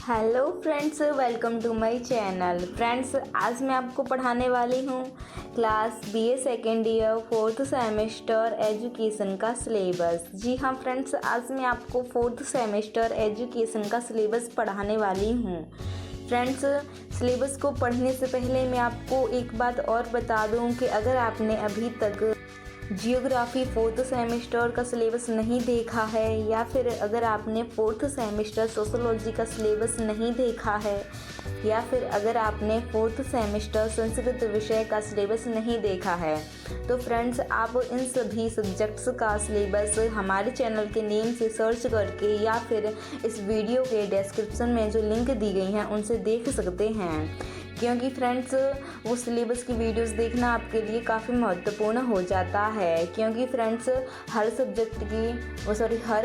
Hello friends, welcome to my channel. Friends, आज मैं आपको पढ़ाने वाली हूँ class BA second year fourth semester education का सिलेबस। जी हाँ फ्रेंड्स, आज मैं आपको फोर्थ सेमेस्टर एजुकेशन का सिलेबस पढ़ाने वाली हूँ। फ्रेंड्स, सिलेबस को पढ़ने से पहले मैं आपको एक बात और बता दूँ कि अगर आपने अभी तक जियोग्राफी फोर्थ सेमेस्टर का सिलेबस नहीं देखा है या फिर अगर आपने फोर्थ सेमेस्टर सोशोलॉजी का सिलेबस नहीं देखा है या फिर अगर आपने फोर्थ सेमेस्टर संस्कृत विषय का सिलेबस नहीं देखा है तो फ्रेंड्स, आप इन सभी सब्जेक्ट्स का सिलेबस हमारे चैनल के नेम से सर्च करके या फिर इस वीडियो के डिस्क्रिप्शन में जो लिंक दी गई हैं उनसे देख सकते हैं, क्योंकि फ्रेंड्स वो सिलेबस की वीडियोस देखना आपके लिए काफ़ी महत्वपूर्ण हो जाता है। क्योंकि फ्रेंड्स, हर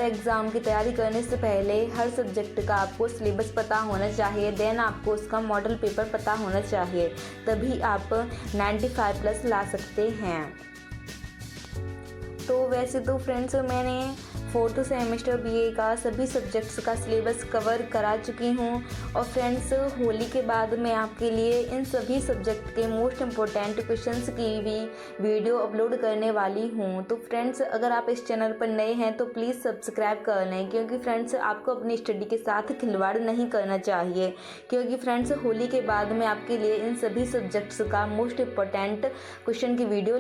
एग्ज़ाम की तैयारी करने से पहले हर सब्जेक्ट का आपको सिलेबस पता होना चाहिए, देन आपको उसका मॉडल पेपर पता होना चाहिए, तभी आप 95 प्लस ला सकते हैं। तो वैसे तो फ्रेंड्स, मैंने फोर्थ सेमेस्टर बीए का सभी सब्जेक्ट्स का सिलेबस कवर करा चुकी हूँ और फ्रेंड्स, होली के बाद मैं आपके लिए इन सभी सब्जेक्ट के मोस्ट इम्पोर्टेंट क्वेश्चंस की भी वीडियो अपलोड करने वाली हूँ। तो फ्रेंड्स, अगर आप इस चैनल पर नए हैं तो प्लीज़ सब्सक्राइब कर लें, क्योंकि फ्रेंड्स आपको अपनी स्टडी के साथ खिलवाड़ नहीं करना चाहिए। क्योंकि फ्रेंड्स, होली के बाद मैं आपके लिए इन सभी सब्जेक्ट्स का मोस्ट इम्पोर्टेंट क्वेश्चन की वीडियो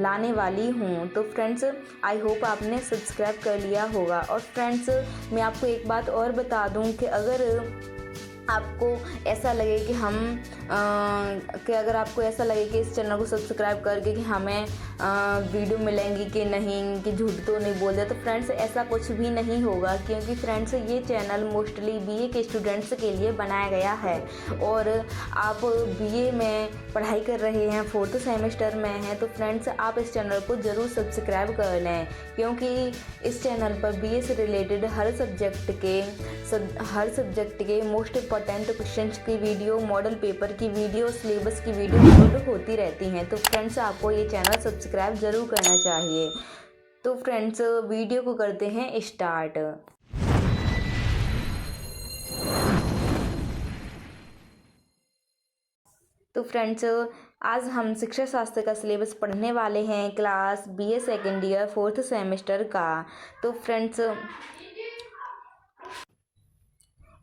लाने वाली हूँ। तो फ्रेंड्स, आई होप आपने सब्सक्राइब कर लिया होगा। और फ्रेंड्स, मैं आपको एक बात और बता दूं कि अगर आपको ऐसा लगे कि इस चैनल को सब्सक्राइब करके कि हमें वीडियो मिलेंगी कि नहीं, कि झूठ तो नहीं बोल रहे, तो फ्रेंड्स ऐसा कुछ भी नहीं होगा। क्योंकि फ्रेंड्स, ये चैनल मोस्टली बीए के स्टूडेंट्स के लिए बनाया गया है और आप बीए में पढ़ाई कर रहे हैं, फोर्थ सेमेस्टर में हैं, तो फ्रेंड्स आप इस चैनल को ज़रूर सब्सक्राइब कर लें, क्योंकि इस चैनल पर बीए से रिलेटेड हर सब्जेक्ट के मोस्ट इम्पॉर्टेंट क्वेश्चंस की वीडियो, मॉडल पेपर की वीडियो, सिलेबस की वीडियो अपलोड होती रहती हैं। तो फ्रेंड्स, आपको ये चैनल सब्सक्राइब ज़रूर करना चाहिए। तो फ्रेंड्स, वीडियो को करते हैं स्टार्ट। तो फ्रेंड्स, आज हम शिक्षा शास्त्र का सिलेबस पढ़ने वाले हैं class BA second year fourth semester का। तो फ्रेंड्स,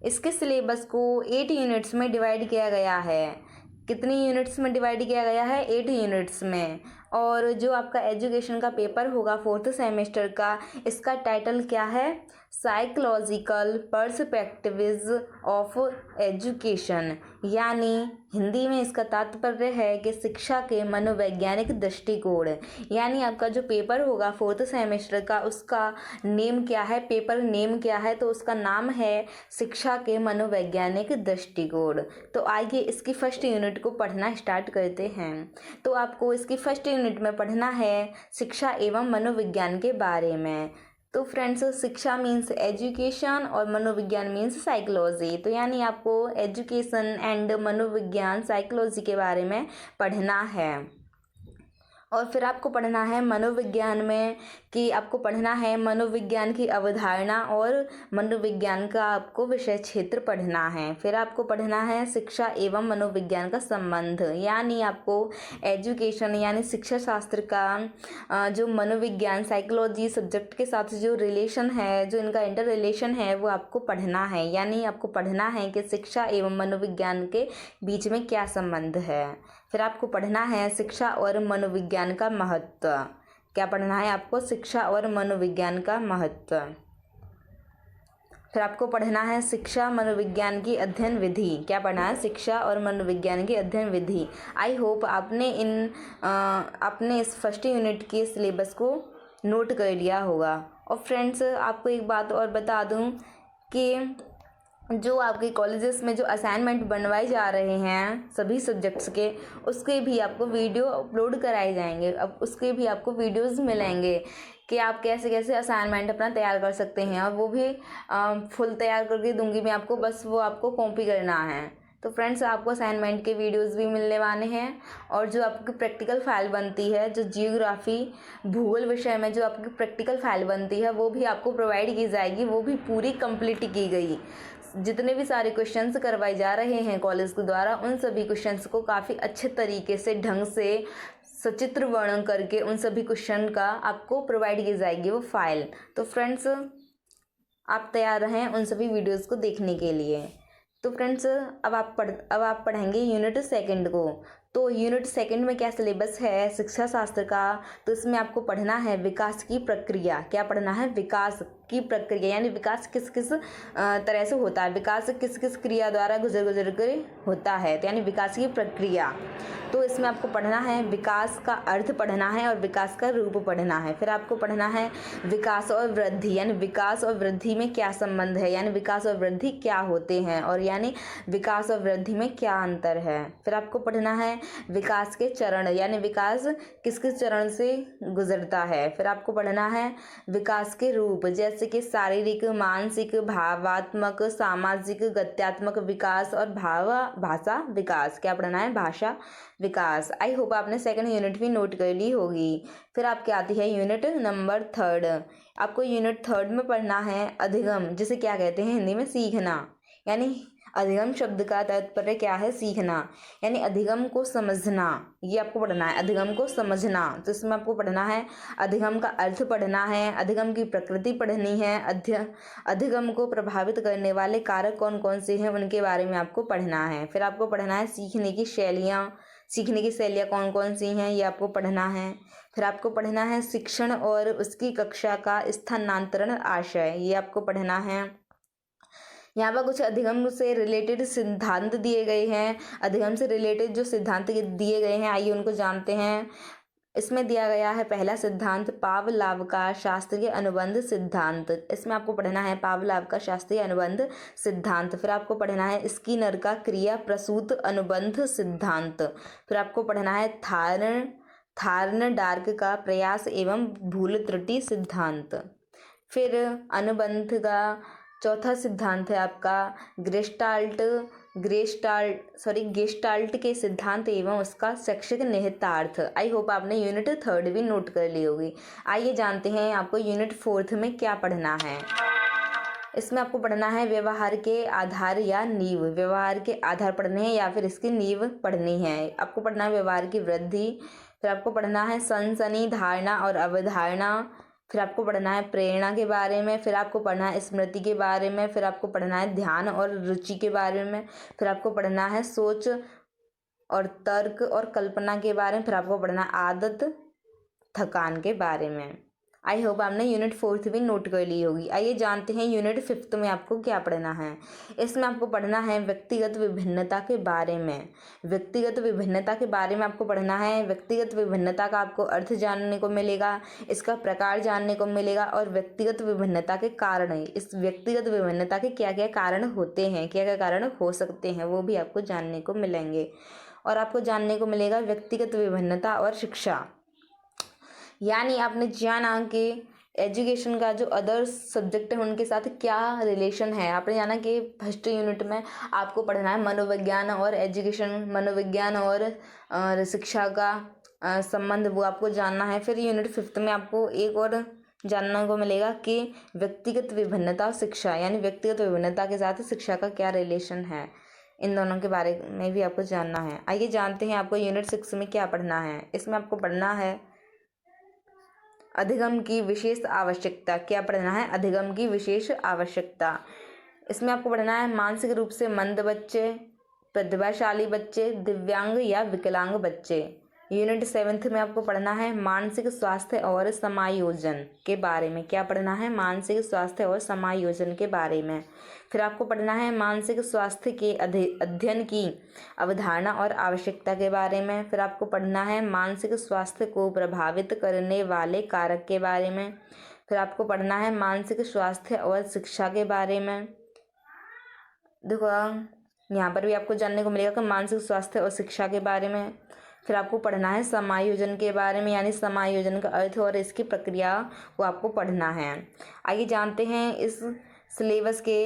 इसके सिलेबस को 8 यूनिट्स में डिवाइड किया गया है। कितनी यूनिट्स में डिवाइड किया गया है? 8 यूनिट्स में। और जो आपका एजुकेशन का पेपर होगा फोर्थ सेमेस्टर का, इसका टाइटल क्या है? साइकोलॉजिकल पर्सपेक्टिव्स ऑफ एजुकेशन, यानी हिंदी में इसका तात्पर्य है कि शिक्षा के मनोवैज्ञानिक दृष्टिकोण। यानी आपका जो पेपर होगा फोर्थ सेमेस्टर का, उसका नेम क्या है, पेपर नेम क्या है? तो उसका नाम है शिक्षा के मनोवैज्ञानिक दृष्टिकोण। तो आइए इसकी फर्स्ट यूनिट को पढ़ना स्टार्ट करते हैं। तो आपको इसकी फर्स्ट यूनिट में पढ़ना है शिक्षा एवं मनोविज्ञान के बारे में। तो फ्रेंड्स, शिक्षा मीन्स एजुकेशन और मनोविज्ञान मीन्स साइकोलॉजी। तो यानी आपको एजुकेशन एंड मनोविज्ञान, साइकोलॉजी के बारे में पढ़ना है। और फिर आपको पढ़ना है मनोविज्ञान में कि आपको पढ़ना है मनोविज्ञान की अवधारणा और मनोविज्ञान का आपको विषय क्षेत्र पढ़ना है। फिर आपको पढ़ना है शिक्षा एवं मनोविज्ञान का संबंध, यानी आपको एजुकेशन यानी शिक्षा शास्त्र का जो मनोविज्ञान, साइकोलॉजी सब्जेक्ट के साथ जो रिलेशन है, जो इनका इंटर रिलेशन है, वो आपको पढ़ना है। यानी आपको पढ़ना है कि शिक्षा एवं मनोविज्ञान के बीच में क्या संबंध है। फिर आपको पढ़ना है शिक्षा और मनोविज्ञान का महत्व। क्या पढ़ना है आपको? शिक्षा और मनोविज्ञान का महत्व। फिर आपको पढ़ना है शिक्षा मनोविज्ञान की अध्ययन विधि। क्या पढ़ना है? शिक्षा और मनोविज्ञान की अध्ययन विधि। आई होप आपने इस फर्स्ट यूनिट के सिलेबस को नोट कर लिया होगा। और फ्रेंड्स, आपको एक बात और बता दूं कि जो आपके कॉलेजेस में जो असाइनमेंट बनवाए जा रहे हैं सभी सब्जेक्ट्स के, उसके भी आपको वीडियो अपलोड कराए जाएंगे। अब उसके भी आपको वीडियोस मिलेंगे कि आप कैसे कैसे असाइनमेंट अपना तैयार कर सकते हैं, और वो भी फुल तैयार करके दूंगी मैं आपको, बस वो आपको कॉपी करना है। तो फ्रेंड्स आपको असाइनमेंट के वीडियोस भी मिलने वाले हैं और जो आपकी प्रैक्टिकल फाइल बनती है, जो जियोग्राफी भूगोल विषय में जो आपकी प्रैक्टिकल फाइल बनती है वो भी आपको प्रोवाइड की जाएगी, वो भी पूरी कंप्लीट की गई। जितने भी सारे क्वेश्चंस करवाए जा रहे हैं कॉलेज के द्वारा, उन सभी क्वेश्चंस को काफ़ी अच्छे तरीके से ढंग से सचित्र वर्णन करके उन सभी क्वेश्चन का आपको प्रोवाइड की जाएगी वो फाइल। तो फ्रेंड्स आप तैयार रहें उन सभी वीडियोस को देखने के लिए। तो फ्रेंड्स अब आप पढ़ेंगे यूनिट सेकंड को। तो यूनिट सेकंड में क्या सिलेबस है शिक्षा शास्त्र का, तो इसमें आपको पढ़ना है विकास की प्रक्रिया। क्या पढ़ना है? विकास की प्रक्रिया, यानी विकास किस किस तरह से होता है, विकास किस किस क्रिया द्वारा गुजर कर होता है, तो यानी विकास की प्रक्रिया। तो इसमें आपको पढ़ना है विकास का अर्थ पढ़ना है और विकास का रूप पढ़ना है। फिर आपको पढ़ना है विकास और वृद्धि, यानी विकास और वृद्धि में क्या संबंध है, यानी विकास और वृद्धि क्या होते हैं, और यानी विकास और वृद्धि में क्या अंतर है। फिर आपको पढ़ना है विकास के चरण, यानी विकास किस किस चरण से गुजरता है। फिर आपको पढ़ना है विकास के रूप, जैसे कि शारीरिक, मानसिक, भावात्मक, सामाजिक, गत्यात्मक विकास और भाषा विकास। क्या पढ़ना है? भाषा विकास। आई होप आपने सेकंड यूनिट भी नोट कर ली होगी। फिर आपकी आती है यूनिट नंबर थर्ड। आपको यूनिट थर्ड में पढ़ना है अधिगम, जिसे क्या कहते हैं हिंदी में? सीखना। यानी अधिगम शब्द का तात्पर्य क्या है? सीखना, यानी अधिगम को समझना, ये आपको पढ़ना है, अधिगम को समझना। तो इसमें आपको पढ़ना है अधिगम का अर्थ पढ़ना है, अधिगम की प्रकृति पढ़नी है, अधिगम को प्रभावित करने वाले कारक कौन कौन से हैं उनके बारे में आपको पढ़ना है। फिर आपको पढ़ना है सीखने की शैलियाँ कौन कौन सी हैं, ये आपको पढ़ना है। फिर आपको पढ़ना है शिक्षण और उसकी कक्षा का स्थानांतरण आशय, ये आपको पढ़ना है। यहाँ पर कुछ अधिगम से रिलेटेड सिद्धांत दिए गए हैं, अधिगम से रिलेटेड जो सिद्धांत दिए गए हैं आइए उनको जानते हैं। इसमें दिया गया है पहला सिद्धांत पावलाव का शास्त्रीय अनुबंध सिद्धांत। इसमें आपको पढ़ना है पावलाव का शास्त्रीय अनुबंध सिद्धांत। फिर आपको पढ़ना है स्किनर का क्रिया प्रसूत अनुबंध सिद्धांत। फिर आपको पढ़ना है थार्नडार्क का प्रयास एवं भूल त्रुटि सिद्धांत। फिर अनुबंध का चौथा सिद्धांत है आपका गेस्टाल्ट के सिद्धांत एवं उसका शैक्षिक निहितार्थ। आई होप आपने यूनिट थर्ड भी नोट कर ली होगी। आइए जानते हैं आपको यूनिट फोर्थ में क्या पढ़ना है। इसमें आपको पढ़ना है व्यवहार के आधार या नींव। व्यवहार के आधार पढ़ने हैं या फिर इसकी नींव पढ़नी है। आपको पढ़ना है व्यवहार की वृद्धि। फिर आपको पढ़ना है सनसनी, धारणा और अवधारणा। फिर आपको पढ़ना है प्रेरणा के बारे में। फिर आपको पढ़ना है स्मृति के बारे में। फिर आपको पढ़ना है ध्यान और रुचि के बारे में। फिर आपको पढ़ना है सोच और तर्क और कल्पना के बारे में। फिर आपको पढ़ना है आदत, थकान के बारे में। आई होप आपने यूनिट फोर्थ भी नोट कर ली होगी। आइए जानते हैं यूनिट फिफ्थ में आपको क्या पढ़ना है। इसमें आपको पढ़ना है व्यक्तिगत विभिन्नता के बारे में। व्यक्तिगत विभिन्नता के बारे में आपको पढ़ना है। व्यक्तिगत विभिन्नता का आपको अर्थ जानने को मिलेगा, इसका प्रकार जानने को मिलेगा और व्यक्तिगत विभिन्नता के कारण, इस व्यक्तिगत विभिन्नता के क्या क्या कारण होते हैं, क्या क्या कारण हो सकते हैं, वो भी आपको जानने को मिलेंगे। और आपको जानने को मिलेगा व्यक्तिगत विभिन्नता और शिक्षा, यानी आपने जाना कि एजुकेशन का जो अदर सब्जेक्ट है उनके साथ क्या रिलेशन है। आपने जाना कि फर्स्ट यूनिट में आपको पढ़ना है मनोविज्ञान और एजुकेशन, मनोविज्ञान और शिक्षा का संबंध, वो आपको जानना है। फिर यूनिट फिफ्थ में आपको एक और जानने को मिलेगा कि व्यक्तिगत विभिन्नता और शिक्षा, यानी व्यक्तिगत विभिन्नता के साथ शिक्षा का क्या रिलेशन है, इन दोनों के बारे में भी आपको जानना है। आइए जानते हैं आपको यूनिट 6 में क्या पढ़ना है। इसमें आपको पढ़ना है अधिगम की विशेष आवश्यकता। क्या पढ़ना है? अधिगम की विशेष आवश्यकता। इसमें आपको पढ़ना है मानसिक रूप से मंद बच्चे, प्रतिभाशाली बच्चे, दिव्यांग या विकलांग बच्चे। यूनिट 7 में आपको पढ़ना है मानसिक स्वास्थ्य और समायोजन के बारे में। क्या पढ़ना है? मानसिक स्वास्थ्य और समायोजन के बारे में। फिर आपको पढ़ना है मानसिक स्वास्थ्य के अध्ययन की अवधारणा और आवश्यकता के बारे में। फिर आपको पढ़ना है मानसिक स्वास्थ्य को प्रभावित करने वाले कारक के बारे में। फिर आपको पढ़ना है मानसिक स्वास्थ्य और शिक्षा के बारे में। देखो यहाँ पर भी आपको जानने को मिलेगा कि मानसिक स्वास्थ्य और शिक्षा के बारे में। फिर आपको पढ़ना है समायोजन के बारे में, यानी समायोजन का अर्थ और इसकी प्रक्रिया वो आपको पढ़ना है। आइए जानते हैं इस सिलेबस के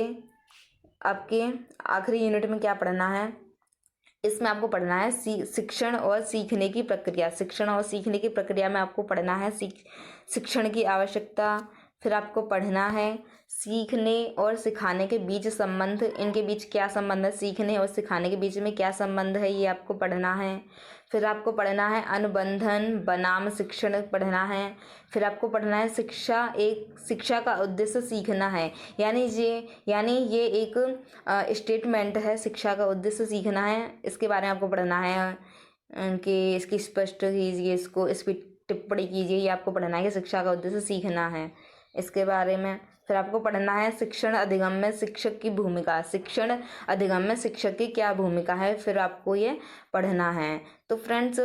आपके आखिरी यूनिट में क्या पढ़ना है। इसमें आपको पढ़ना है शिक्षण और सीखने की प्रक्रिया। शिक्षण और सीखने की प्रक्रिया में आपको पढ़ना है शिक्षण की आवश्यकता। फिर आपको पढ़ना है सीखने और सिखाने के बीच संबंध, इनके बीच क्या संबंध है, सीखने और सिखाने के बीच में क्या संबंध है, ये आपको पढ़ना है। फिर आपको पढ़ना है अनुबंधन बनाम शिक्षण पढ़ना है। फिर आपको पढ़ना है शिक्षा का उद्देश्य सीखना है, यानी ये एक स्टेटमेंट है, शिक्षा का उद्देश्य सीखना है, इसके बारे में आपको पढ़ना है कि इसकी स्पष्ट कीजिए, इस पर टिप्पणी कीजिए, ये आपको पढ़ना है कि शिक्षा का उद्देश्य सीखना है, इसके बारे में। फिर आपको पढ़ना है शिक्षण अधिगम में शिक्षक की भूमिका। शिक्षण अधिगम में शिक्षक की क्या भूमिका है, फिर आपको ये पढ़ना है। तो फ्रेंड्स,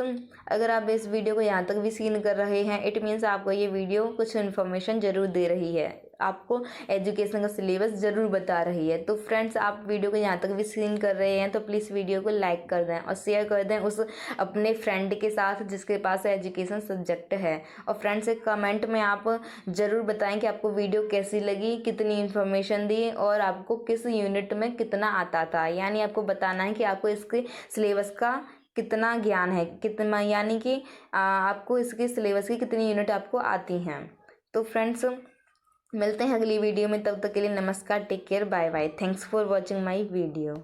अगर आप इस वीडियो को यहाँ तक भी सीन कर रहे हैं, इट मीन्स आपको ये वीडियो कुछ इन्फॉर्मेशन ज़रूर दे रही है, आपको एजुकेशन का सिलेबस ज़रूर बता रही है। तो फ्रेंड्स, आप वीडियो को यहाँ तक भी सीन कर रहे हैं तो प्लीज़ वीडियो को लाइक कर दें और शेयर कर दें उस अपने फ्रेंड के साथ जिसके पास एजुकेशन सब्जेक्ट है। और फ्रेंड्स, एक कमेंट में आप ज़रूर बताएं कि आपको वीडियो कैसी लगी, कितनी इन्फॉर्मेशन दी और आपको किस यूनिट में कितना आता था, यानी आपको बताना है कि आपको इसके सिलेबस का कितना ज्ञान है, कितना, यानी कि आपको इसके सिलेबस की कितनी यूनिट आपको आती हैं। तो फ्रेंड्स, मिलते हैं अगली वीडियो में, तब तक के लिए नमस्कार, take care, bye bye, thanks for watching my video.